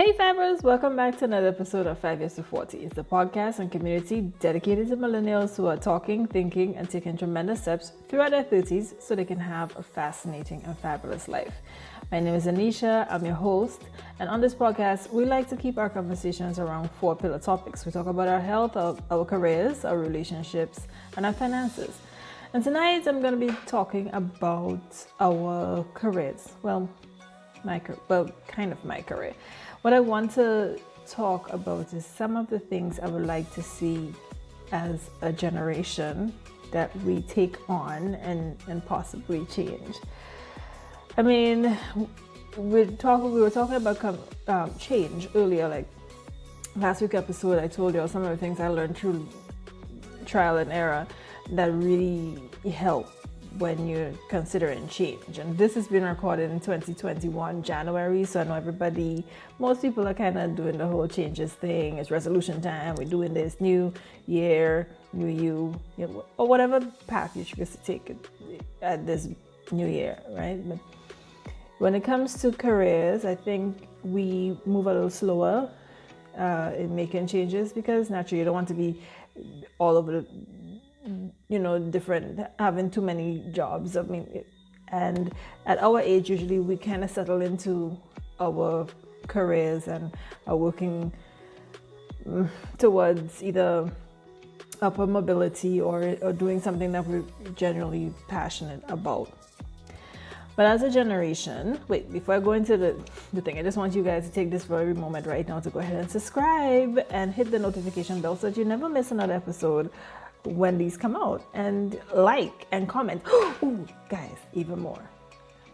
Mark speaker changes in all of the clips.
Speaker 1: Hey Fibers, welcome back to another episode of 5 Years to 40. It's a podcast and community dedicated to millennials who are talking, thinking, and taking tremendous steps throughout their 30s so they can have a fascinating and fabulous life. My name is Anisha, I'm your host, and on this podcast, we like to keep our conversations around 4 pillar topics. We talk about our health, our careers, our relationships, and our finances. And tonight, I'm going to be talking about our careers. Kind of my career. What I want to talk about is some of the things I would like to see as a generation that we take on and possibly change. I mean, we were talking about change earlier, like last week's episode. I told you some of the things I learned through trial and error that really help when you're considering change. And this has been recorded in 2021 January, so I know most people are kind of doing the whole changes thing. It's resolution time, we're doing this new year, new you, or whatever path you're supposed to take at this new year, right? But when it comes to careers, I think we move a little slower in making changes because naturally you don't want to be all over the different, having too many jobs. I mean, and at our age, usually we kind of settle into our careers and are working towards either upper mobility or doing something that we're generally passionate about. But as a generation, before I go into the thing, I just want you guys to take this very moment right now to go ahead and subscribe and hit the notification bell so that you never miss another episode when these come out, and like and comment. Ooh, guys, even more.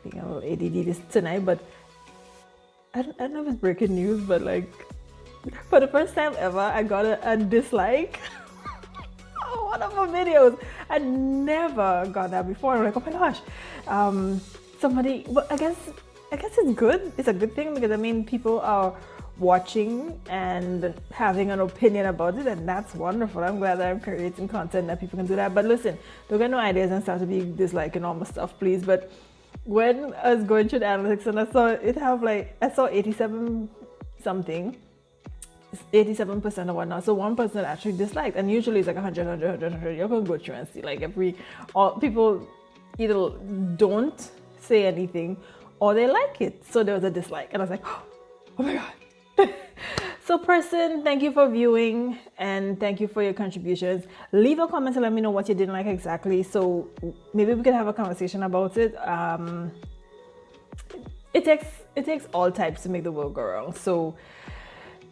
Speaker 1: Being a little ADD this tonight, but I don't know if it's breaking news, but like for the first time ever, I got a dislike on one of my videos. I never got that before. I'm like, oh my gosh, somebody. Well, I guess it's good. It's a good thing because I mean people are watching and having an opinion about it, and that's wonderful. I'm glad that I'm creating content that people can do that. But listen, don't get no ideas and start to be disliking all my stuff, please. But when I was going through the analytics and I saw it have I saw 87 something, 87% or whatnot. So 1% actually disliked, and usually it's like 100. You're gonna go through and see all people either don't say anything or they like it. So there was a dislike, and I was like, oh my god. So person, thank you for viewing and thank you for your contributions. Leave a comment to let me know what you didn't like exactly, so maybe we can have a conversation about it. It takes all types to make the world go round. So,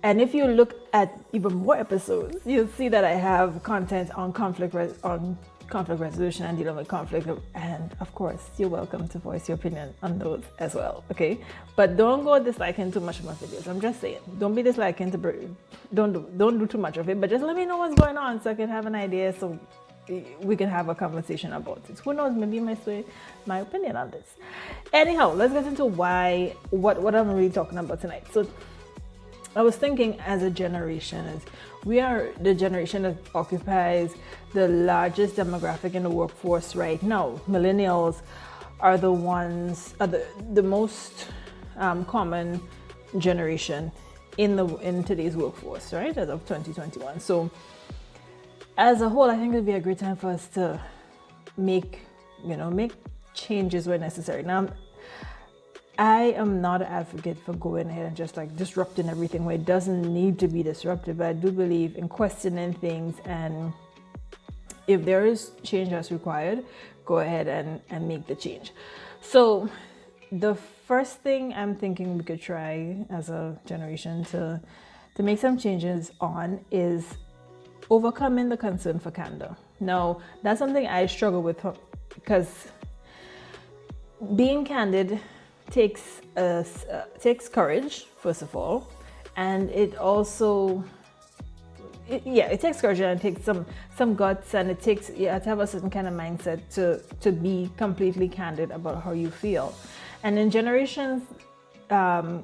Speaker 1: and if you look at even more episodes, you'll see that I have content on conflict resolution and dealing with conflict, and of course you're welcome to voice your opinion on those as well, okay? But don't go disliking too much of my videos. I'm just saying, don't be disliking don't do too much of it, but just let me know what's going on so I can have an idea, so we can have a conversation about it. Who knows, maybe you might sway my opinion on this. Anyhow, let's get into what I'm really talking about tonight. So I was thinking, as a generation, we are the generation that occupies the largest demographic in the workforce right now. Millennials are the most common generation in today's workforce, right, as of 2021. So as a whole, I think it'd be a great time for us to make changes where necessary. Now, I am not an advocate for going ahead and just disrupting everything where it doesn't need to be disrupted, but I do believe in questioning things, and if there is change that's required, go ahead and make the change. So the first thing I'm thinking we could try as a generation to make some changes on is overcoming the concern for candor. Now, that's something I struggle with because being candid takes courage, first of all, and it also it takes courage and it takes some guts, and you have to have a certain kind of mindset to be completely candid about how you feel. And in generations gone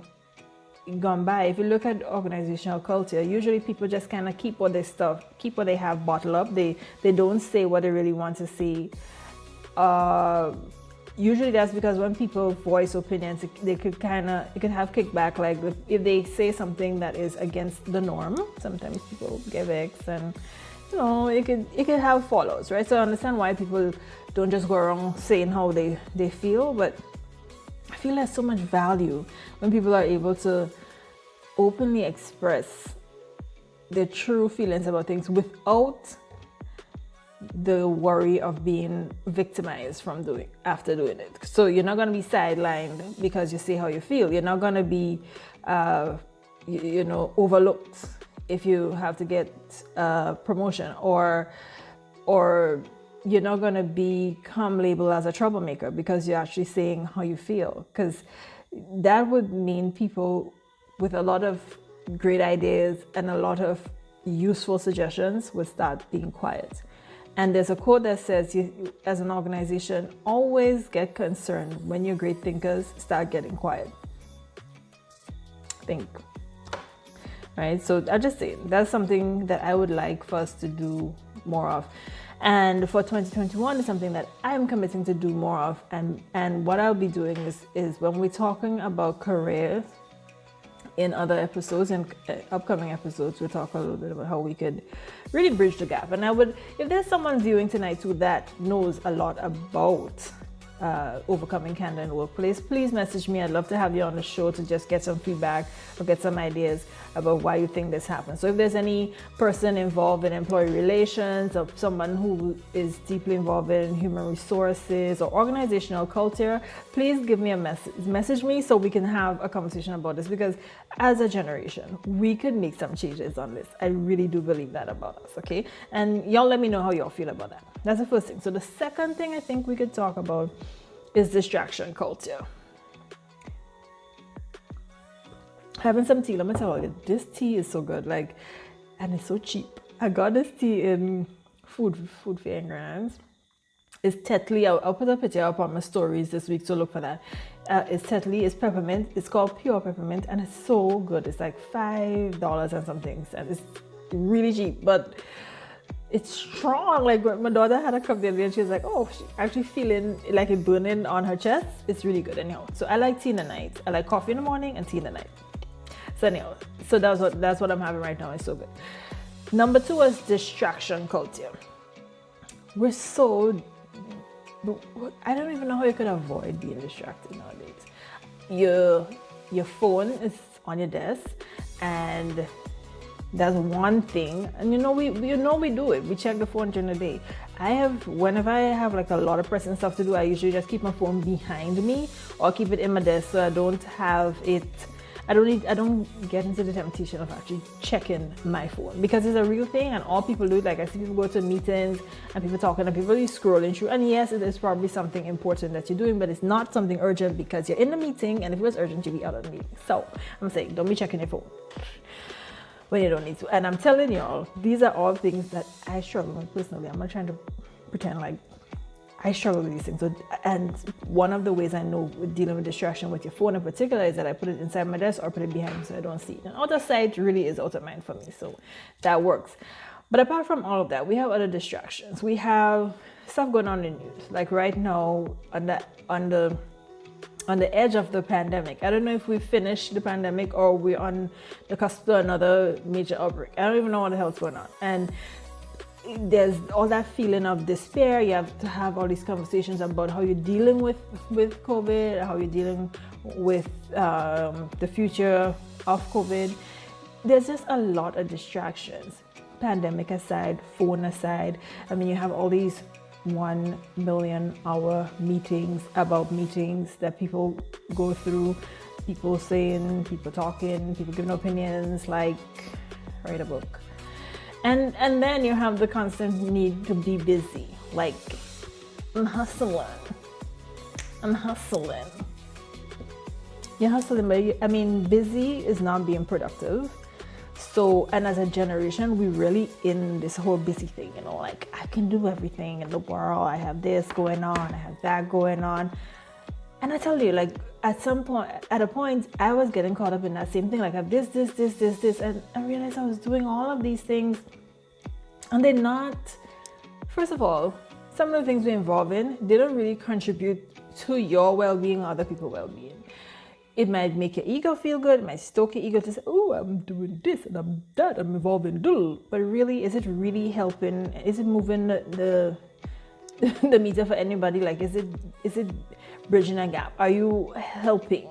Speaker 1: by, if you look at organizational culture, usually people just kind of keep what they have bottled up. They don't say what they really want to say. usually that's because when people voice opinions, it could have kickback. Like if they say something that is against the norm, sometimes people get vexed, and it could have follows, right? So I understand why people don't just go around saying how they feel, but I feel there's so much value when people are able to openly express their true feelings about things without the worry of being victimized after doing it. So you're not going to be sidelined because you say how you feel. You're not going to be overlooked if you have to get a promotion, or you're not going to become labeled as a troublemaker because you're actually saying how you feel, because that would mean people with a lot of great ideas and a lot of useful suggestions would start being quiet. And there's a quote that says, you, as an organization, always get concerned when your great thinkers start getting quiet. Think. Right? So I just say that's something that I would like for us to do more of. And for 2021 is something that I'm committing to do more of. And what I'll be doing is when we're talking about careers in other episodes, in upcoming episodes, we'll talk a little bit about how we could really bridge the gap. And I would, if there's someone viewing tonight too that knows a lot about overcoming candor in the workplace, please message me. I'd love to have you on the show to just get some feedback or get some ideas about why you think this happens. So if there's any person involved in employee relations, or someone who is deeply involved in human resources or organizational culture, please give me a message me so we can have a conversation about this, because as a generation we could make some changes on this. I really do believe that about us. Okay, and y'all let me know how y'all feel about that. That's the first thing. So the second thing I think we could talk about is distraction culture. Having some tea, let me tell you, this tea is so good, like, and it's so cheap. I got this tea in food fair ingredients. It's Tetley. I'll put a picture up on my stories this week, so look for that. It's Tetley, it's peppermint, it's called pure peppermint, and it's so good. It's like $5 and something, and it's really cheap, but it's strong. Like my daughter had a cup the other day and she was like, oh, she's actually feeling like it burning on her chest. It's really good. Anyhow, so I like tea in the night. I like coffee in the morning and tea in the night. So anyhow, so that's what I'm having right now. It's so good. Number 2 was distraction culture. We're so, I don't even know how you could avoid being distracted nowadays. Your phone is on your desk, and that's one thing, and we do it. We check the phone during the day. Whenever I have like a lot of pressing stuff to do, I usually just keep my phone behind me or keep it in my desk, so I don't have it. I don't get into the temptation of actually checking my phone, because it's a real thing and all people do it. Like I see people go to meetings and people talking and people are scrolling through, and yes, it is probably something important that you're doing, but it's not something urgent because you're in the meeting, and if it was urgent you'd be out of the meeting. So I'm saying, don't be checking your phone when you don't need to. And I'm telling y'all, these are all things that I struggle with personally. I'm not trying to pretend like I struggle with these things. So, and one of the ways I know with dealing with distraction with your phone in particular is that I put it inside my desk or put it behind me so I don't see it. And out of sight really is out of mind for me, so that works. But apart from all of that, we have other distractions. We have stuff going on in the news. Like right now, on the edge of the pandemic. I don't know if we finished the pandemic or we're on the cusp of another major outbreak. I don't even know what the hell's going on. And there's all that feeling of despair. You have to have all these conversations about how you're dealing with COVID, how you're dealing with the future of COVID. There's just a lot of distractions. Pandemic aside, phone aside. I mean, you have all these 1 million hour meetings that people go through, people saying, people talking, people giving opinions, like write a book. And then you have the constant need to be busy, like I'm hustling. You're hustling, but busy is not being productive. So, and as a generation, we're really in this whole busy thing, like I can do everything in the world. I have this going on, I have that going on. And I tell you, like at a point, I was getting caught up in that same thing. Like I have this. And I realized I was doing all of these things and first of all, some of the things we're involved in, they don't really contribute to your well-being, other people's well-being. It might make your ego feel good. It might stoke your ego to say, oh, I'm doing this and I'm that, I'm evolving. But really, is it really helping? Is it moving the meter for anybody? Like, is it bridging a gap? Are you helping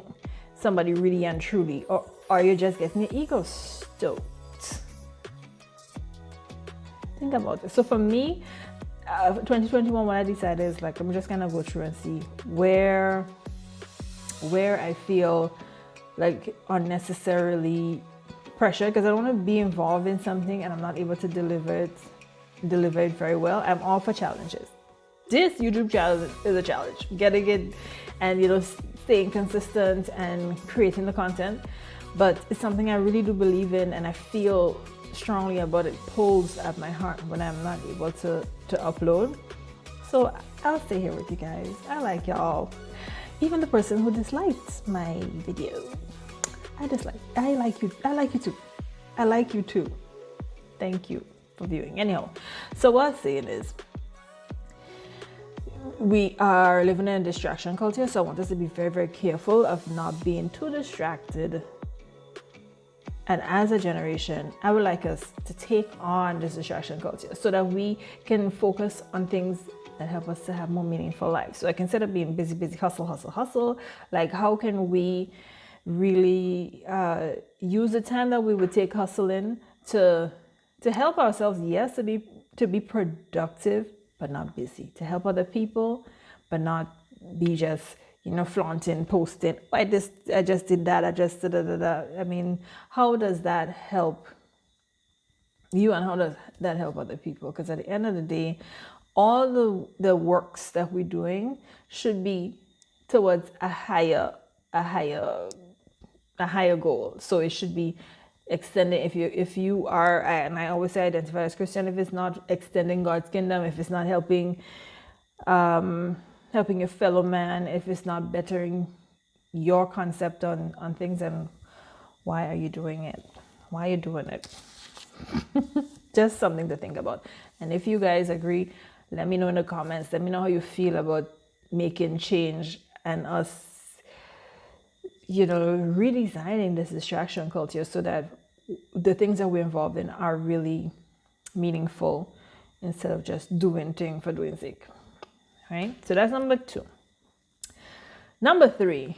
Speaker 1: somebody really and truly? Or are you just getting your ego stoked? Think about it. So for me, 2021, what I decided is like, I'm just gonna go through and see where I feel like unnecessarily pressured, because I don't want to be involved in something and I'm not able to deliver it very well. I'm all for challenges. This YouTube challenge is a challenge. Getting it and staying consistent and creating the content. But it's something I really do believe in, and I feel strongly about it. Pulls at my heart when I'm not able to upload. So I'll stay here with you guys. I like y'all. Even the person who dislikes my video, I like you. I like you too. I like you too. Thank you for viewing. Anyhow, so what I'm saying is, we are living in a distraction culture, so I want us to be very, very careful of not being too distracted. And as a generation, I would like us to take on this distraction culture so that we can focus on things that help us to have more meaningful lives. So like, instead of being busy, hustle, like how can we really use the time that we would take hustling to help ourselves, yes, to be productive, but not busy, to help other people, but not be just, flaunting, posting, I just did that, I just da. I mean, how does that help you and how does that help other people? Because at the end of the day, all the works that we're doing should be towards a higher goal. So it should be extending. If you are, and I always say identify as Christian, if it's not extending God's kingdom, if it's not helping your fellow man, if it's not bettering your concept on things, then why are you doing it? Why are you doing it? Just something to think about. And if you guys agree, let me know in the comments. Let me know how you feel about making change and us, redesigning this distraction culture so that the things that we're involved in are really meaningful instead of just doing thing for doing sake. Right? So that's number 2. Number 3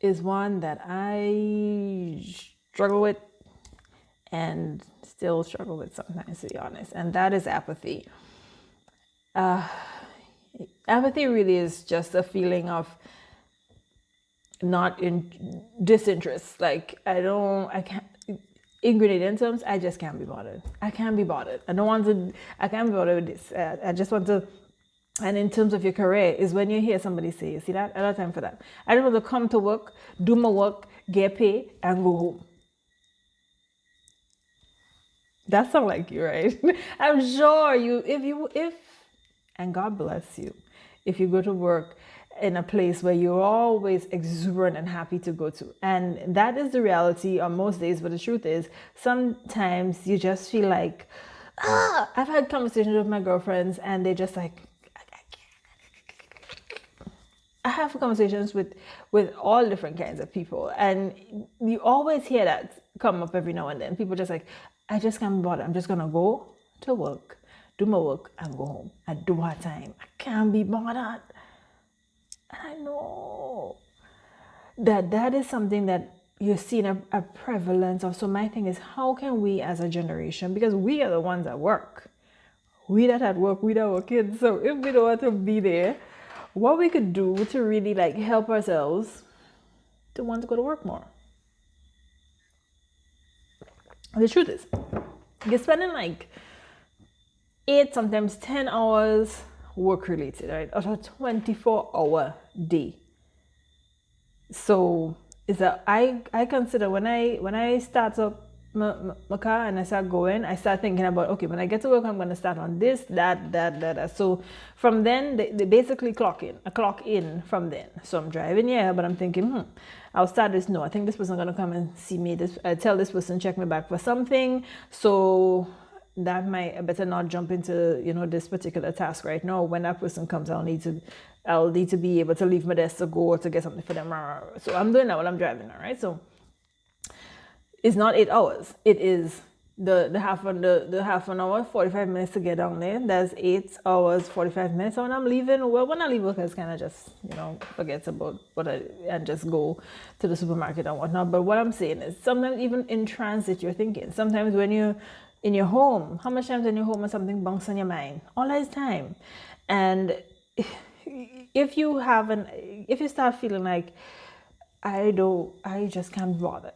Speaker 1: is one that I struggle with and still struggle with sometimes, to be honest, and that is apathy. Apathy really is just a feeling of not in disinterest. Like I can't, in Grenadian terms, I just can't be bothered. I can't be bothered. I can't be bothered with this. I just want to. And in terms of your career, is when you hear somebody say, you see that? I don't have time for that. I just want to come to work, do my work, get paid, and go home. That sounds like you, right? I'm sure if, and God bless you, if you go to work in a place where you're always exuberant and happy to go to. And that is the reality on most days, but the truth is, sometimes you just feel like, I've had conversations with my girlfriends and they're just like, I have conversations with all different kinds of people, and you always hear that come up every now and then. People just like, I just can't be bothered. I'm just gonna go to work, do my work, and go home. I do have time. I can't be bothered. And I know that is something that you're seeing a prevalence of. So my thing is, how can we as a generation, because we are the ones that work, we that at work, we that work kids. So if we don't want to be there, what we could do to really like help ourselves to want to go to work more. The truth is, you're spending like 8, sometimes 10 hours work related, right? Out of a 24-hour day. So is that I consider when I start up my car and I start going, I start thinking about, okay, when I get to work, I'm going to start on this, that. So from then, they basically clock in from then. So I'm driving, but I'm thinking, I'll start this. No, I think this person going to come and see me. I tell this person, check me back for something. So I better not jump into, this particular task right now. When that person comes, I'll need to be able to leave my desk to go to get something for them. So I'm doing that while I'm driving, all right? So it's not 8 hours. It is the half an hour, 45 minutes to get down there. That's 8 hours, 45 minutes. So when I'm leaving, well, when I leave work, I kind of just, forget about and just go to the supermarket and whatnot. But what I'm saying is sometimes even in transit, you're thinking. Sometimes when you're in your home, how much times in your home and something bunks on your mind? All that time. And if you start feeling like, I just can't be bothered,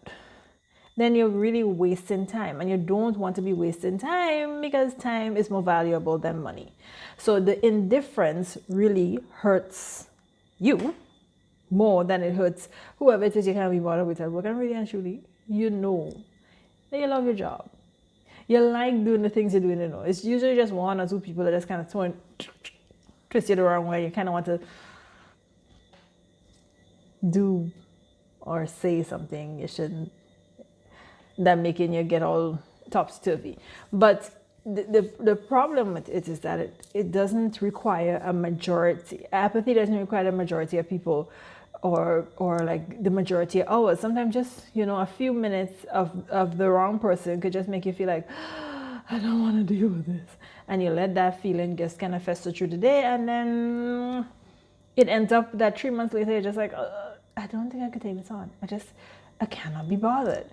Speaker 1: then you're really wasting time, and you don't want to be wasting time because time is more valuable than money. So the indifference really hurts you more than it hurts whoever it is you can't be bothered with at work. And really and truly, that you love your job. You like doing the things you're doing. It's usually just one or two people that just kind of twist you the wrong way. You kind of want to do or say something you shouldn't, that making you get all topsy-turvy. But the problem with it is that it doesn't require a majority. Apathy doesn't require a majority of people or like the majority of hours. Sometimes just, a few minutes of the wrong person could just make you feel like, I don't want to deal with this. And you let that feeling just kind of fester through the day, and then it ends up that 3 months later, you're just like, I don't think I could take this on. I cannot be bothered.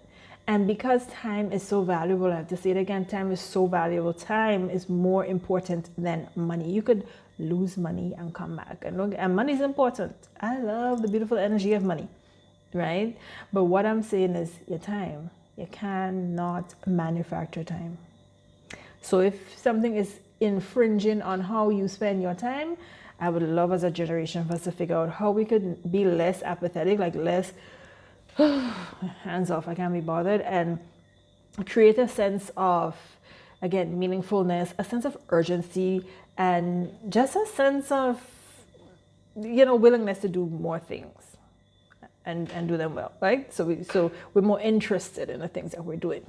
Speaker 1: And because time is so valuable, I have to say it again, time is so valuable. Time is more important than money. You could lose money and come back. And money is important. I love the beautiful energy of money, right? But what I'm saying is your time. You cannot manufacture time. So if something is infringing on how you spend your time, I would love as a generation for us to figure out how we could be less apathetic, like less hands off, I can't be bothered, and create a sense of, again, meaningfulness, a sense of urgency, and just a sense of, willingness to do more things and do them well, right? So we're more interested in the things that we're doing.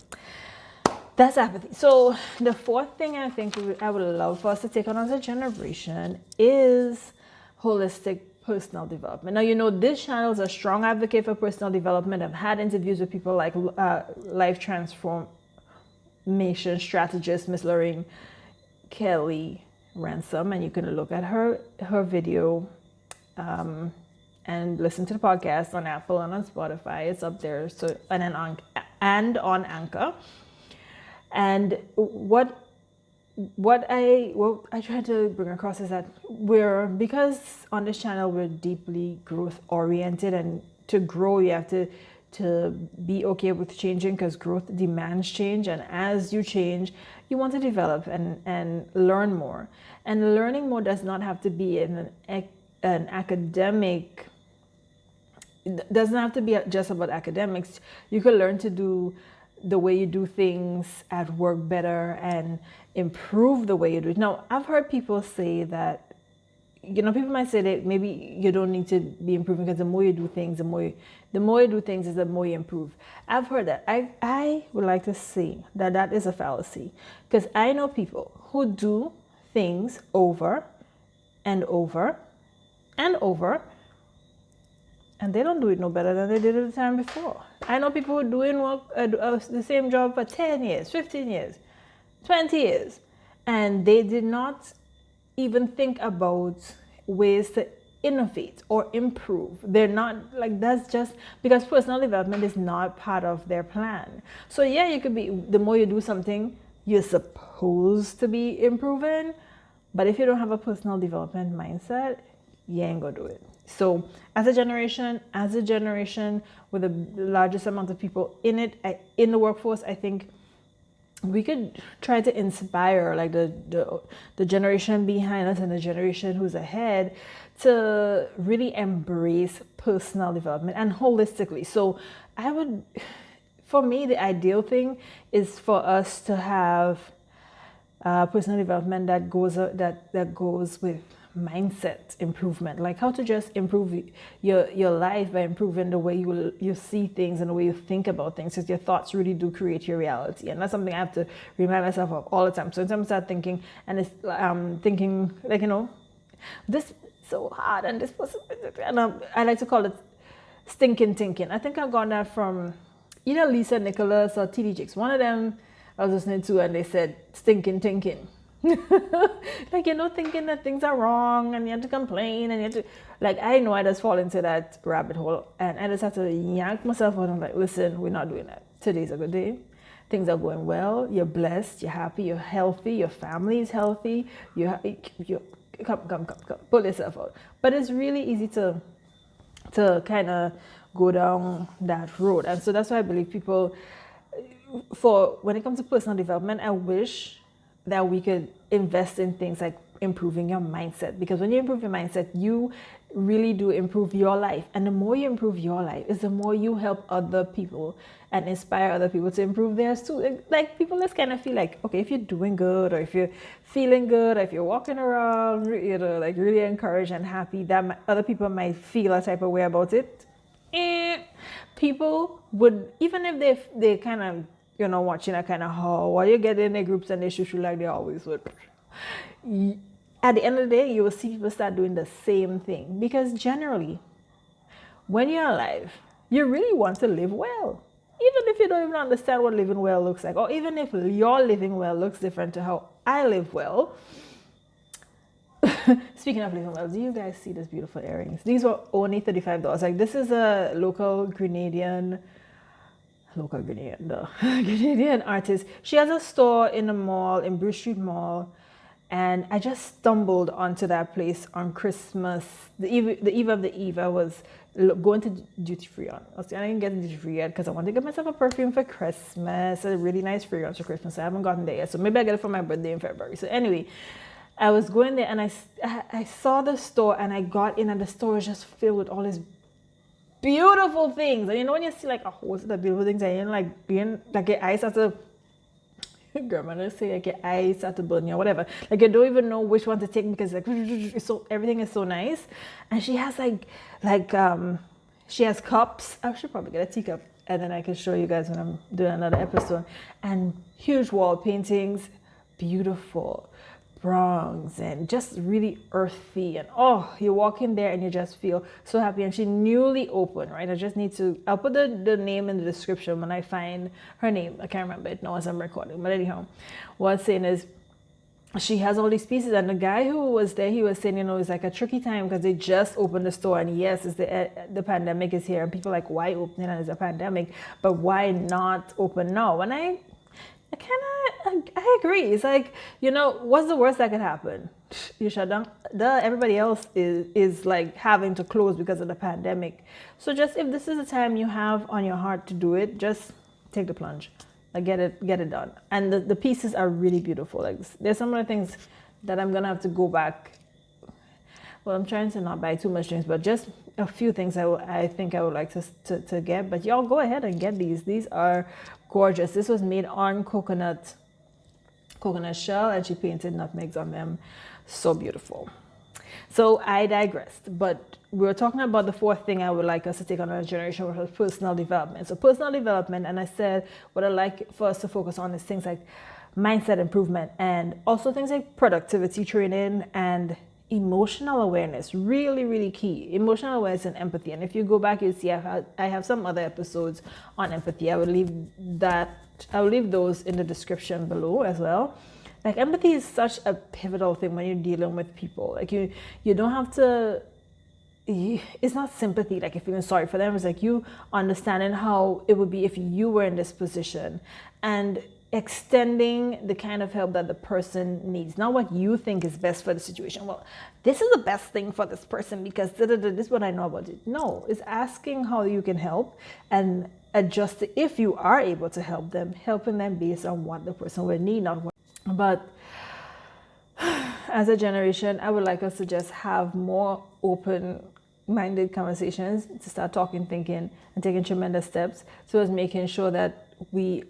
Speaker 1: That's apathy. So the fourth thing I think I would love for us to take on as a generation is holistic personal development. Now, this channel is a strong advocate for personal development. I've had interviews with people like life transformation strategist Miss Lorraine Kelly Ransom, and you can look at her video and listen to the podcast on Apple and on Spotify. It's up there. So and on Anchor. And what I try to bring across is that because on this channel we're deeply growth oriented, and to grow you have to be okay with changing, because growth demands change, and as you change you want to develop and learn more. And learning more does not have to be an academic, it doesn't have to be just about academics. You can learn to do the way you do things at work better and improve the way you do it. Now, I've heard people say that, people might say that maybe you don't need to be improving, because the more you do things, the more you do things is the more you improve. I've heard that. I would like to say that is a fallacy, because I know people who do things over and over and over, and they don't do it no better than they did at the time before. I know people who are doing work, the same job for 10 years, 15 years, 20 years, and they did not even think about ways to innovate or improve. They're not like, that's just because personal development is not part of their plan. So yeah, you could be, the more you do something, you're supposed to be improving, but if you don't have a personal development mindset, you ain't gonna do it. So as a generation with the largest amount of people in the workforce, I think we could try to inspire like the generation behind us and the generation who's ahead to really embrace personal development and holistically. So for me, the ideal thing is for us to have personal development that goes with mindset improvement, like how to just improve your life by improving the way you see things and the way you think about things, because your thoughts really do create your reality. And that's something I have to remind myself of all the time. So sometimes I start thinking, and it's thinking like, this is so hard, and this was, and I like to call it stinking thinking. I think I got that from either Lisa Nicholas or TD Jakes. One of them I was listening to, and they said stinking thinking. Like, thinking that things are wrong and you have to complain and you have to, like, I know I just fall into that rabbit hole, and I just have to yank myself out and I'm like, listen, we're not doing that. Today's a good day. Things are going well. You're blessed. You're happy. You're healthy. Your family is healthy. You come, pull yourself out. But it's really easy to kind of go down that road. And so that's why I believe people, when it comes to personal development, I wish that we could invest in things like improving your mindset, because when you improve your mindset, you really do improve your life. And the more you improve your life is the more you help other people and inspire other people to improve theirs too. Like, people just kind of feel like, okay, if you're doing good, or if you're feeling good, or if you're walking around, like really encouraged and happy, that other people might feel a type of way about it. People would, even if they kind of, watching a kind of how, while you get in their groups and they shoot you like they always would, at the end of the day, you will see people start doing the same thing. Because generally, when you're alive, you really want to live well. Even if you don't even understand what living well looks like, or even if your living well looks different to how I live well. Speaking of living well, do you guys see these beautiful earrings? These were only $35. Like, this is a local Grenadian artist. She has a store in the mall, in Bruce Street Mall, and I just stumbled onto that place on Christmas, the eve of the eve. I was going to duty free on. I didn't get duty free yet because I wanted to get myself a perfume for Christmas, a really nice fragrance for Christmas. I haven't gotten there yet, so maybe I get it for my birthday in February. So anyway, I was going there and I saw the store, and I got in, and the store was just filled with all these beautiful things. And when you see like a whole set of beautiful things, and like being like your eyes have to, grandmother say, like your eyes have to burn you or whatever. Like, you don't even know which one to take, because like everything is so nice. And she has she has cups. I should probably get a teacup, and then I can show you guys when I'm doing another episode. And huge wall paintings, beautiful bronze, and just really earthy, and you walk in there and you just feel so happy. And she newly opened, right? I'll put the name in the description when I find her name. I can't remember it now as I'm recording, but anyhow, what I'm saying is, she has all these pieces, and the guy who was there, he was saying, it's like a tricky time because they just opened the store, and yes, it's the pandemic is here, and people are like, why open it and it's a pandemic, but why not open now? And I agree. It's like, what's the worst that could happen? You shut down. Everybody else is like having to close because of the pandemic. So just, if this is the time you have on your heart to do it, just take the plunge. Like, get it done. And the pieces are really beautiful. Like, there's some of the things that I'm gonna have to go back. Well, I'm trying to not buy too much drinks, but just a few things I think I would like to get. But y'all go ahead and get these. These are gorgeous. This was made on coconut shell, and she painted nutmegs on them. So beautiful. So I digressed, but we were talking about the fourth thing I would like us to take on our generation, which was personal development. So personal development, and I said what I'd like for us to focus on is things like mindset improvement, and also things like productivity training and emotional awareness. Really, really key. Emotional awareness and empathy. And if you go back, you'll see I have some other episodes on empathy. I will leave those in the description below as well. Like, empathy is such a pivotal thing when you're dealing with people. Like, you don't have to, it's not sympathy, like you're feeling sorry for them. It's like you understanding how it would be if you were in this position, and extending the kind of help that the person needs, not what you think is best for the situation. Well, this is the best thing for this person because this is what I know about it. No, it's asking how you can help and adjust it if you are able to help them, helping them based on what the person will need, not what. But as a generation, I would like us to just have more open-minded conversations, to start talking, thinking, and taking tremendous steps towards making sure that we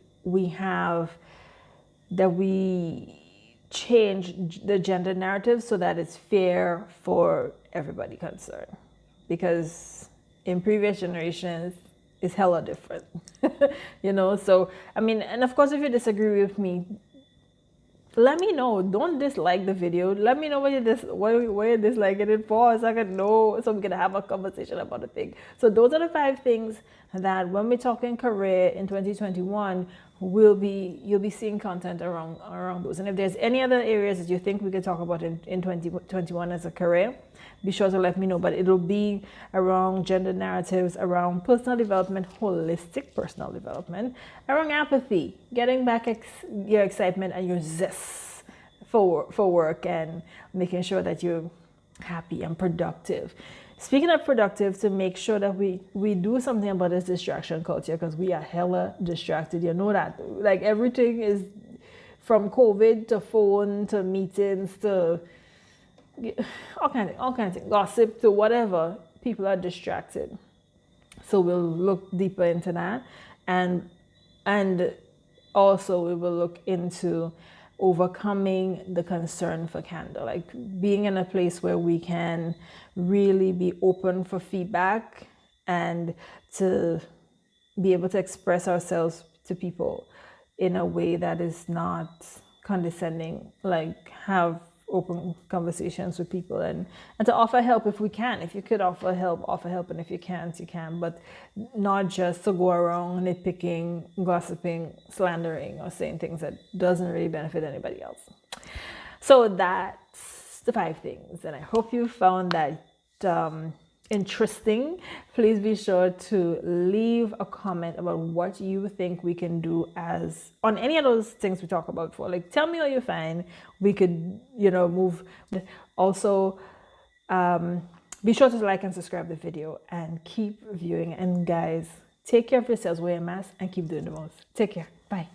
Speaker 1: change the gender narrative so that it's fair for everybody concerned. Because in previous generations, it's hella different. So I mean, and of course, if you disagree with me, let me know. Don't dislike the video. Let me know what you're disliking it for, so I can know, so we can have a conversation about the thing. So those are the 5 things that when we're talking career in 2021, you'll be seeing content around those. And if there's any other areas that you think we could talk about in 2021 as a career, be sure to let me know. But it'll be around gender narratives, around personal development, holistic personal development, around apathy, getting back your excitement and your zest for work, and making sure that you're happy and productive. Speaking of productive, to make sure that we do something about this distraction culture, because we are hella distracted. You know that. Like, everything is from COVID to phone to meetings to all kinds of things, gossip to whatever. People are distracted. So we'll look deeper into that, and also we will look into overcoming the concern for candor, like being in a place where we can really be open for feedback and to be able to express ourselves to people in a way that is not condescending, like have open conversations with people, and to offer help if we can. If you could offer help, and if you can't, you can, but not just to go around nitpicking, gossiping, slandering, or saying things that doesn't really benefit anybody else. So that's the 5 things, and I hope you found that interesting. Please be sure to leave a comment about what you think we can do as on any of those things we talk about before. Like, tell me how you find we could, move. Also, be sure to like and subscribe the video and keep viewing. And guys, take care of yourselves, wear a mask, and keep doing the most. Take care. Bye.